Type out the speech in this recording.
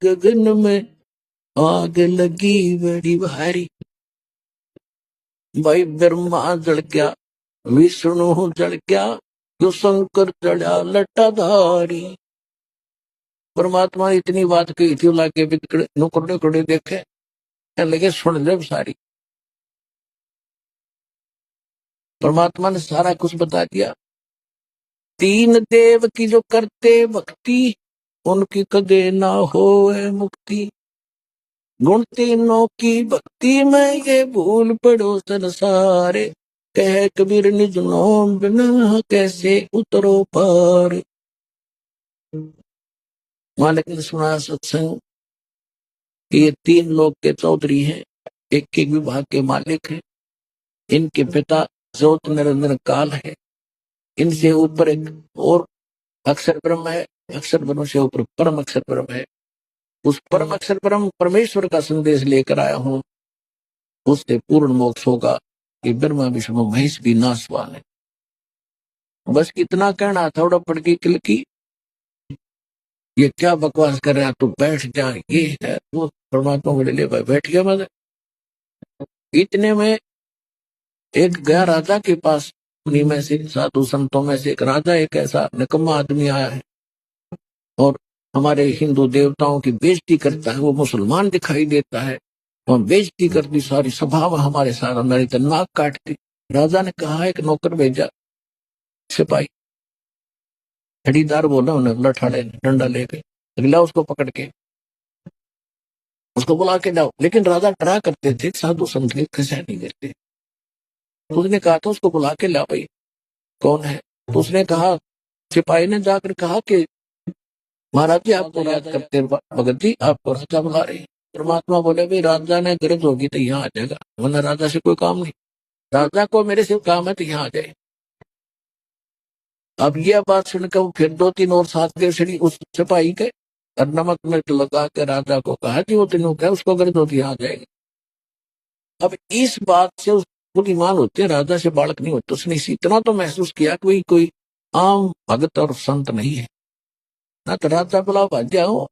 गगन में आग लगी बड़ी भारी। भाई ब्रह्मा जल गया, विष्णु जल गया, जो शंकर चढ़ा लटाधारी। परमात्मा ने इतनी बात कही थी, लाके नुकड़े कड़े देखे लगे सुन ले सारी। परमात्मा ने सारा कुछ बता दिया। तीन देव की जो करते भक्ति, उनकी कदे ना होए मुक्ति। गुण तीनों की भक्ति में ये भूल पड़ो संसारे। कह कबीर निज नाम बिना कैसे उतरो पार। मालिक ने सुना सत्संग कि ये तीन लोग के चौधरी हैं, एक एक विभाग के मालिक हैं। इनके पिता ज्योत निरंजन काल है। इनसे ऊपर एक और अक्षर ब्रह्म है, अक्षर ब्रह्म से ऊपर परम अक्षर ब्रह्म है। उस परम अक्षर ब्रह्म परमेश्वर का संदेश लेकर आया हूं, उससे पूर्ण मोक्ष होगा। कि ब्रह्मा विष्णु महेश भी नाशवान है। बस इतना कहना थोड़ा पड़ गई किल की, ये क्या बकवास कर रहा, तू बैठ जा, ये है वो। परमात्मा बोले ले भाई बैठ गया। मैं इतने में एक गया राजा के पास, उन्हीं में से साधु संतों में से एक राजा, एक ऐसा निकम्मा आदमी आया है और हमारे हिंदू देवताओं की बेइज्जती करता है। वो मुसलमान दिखाई देता है और बेइज्जती करती सारी सभा में हमारे साथ, हमारी तो नाक काटती। राजा ने कहा एक नौकर भेजा, सिपाही खड़ीदार बोला, उन्हें लठाड़े डंडा लेके अगला उसको पकड़ के उसको बुला के लाओ। लेकिन राजा डरा करते थे, साधु संत के खसा नहीं करते। तो उसने कहा था उसको बुला के लाओ भाई, कौन है। तो उसने कहा, सिपाही ने जाकर कहा कि महाराज जी आपको याद करते भगत जी, आपको राजा बुला रहे हैं। परमात्मा बोले भाई राजा ने गरज होगी तो यहाँ आ जाएगा, वरना राजा से कोई काम नहीं। राजा को मेरे से काम है तो यहाँ आ जाए। अब यह बात सुनकर वो फिर दो तीन और साथ के श्री उस सिपाही के और नमक मिर्च लगा के राजा को कहा कि वो तीनों क्या उसको गरज होती यहाँ आ जाएगी। अब इस बात से उसको ईमान होते हैं, राजा से बालक नहीं होते। उसने इतना तो महसूस किया कि कोई आम भगत और संत नहीं है। ना तो राजा बुलाओ भाग जाओ,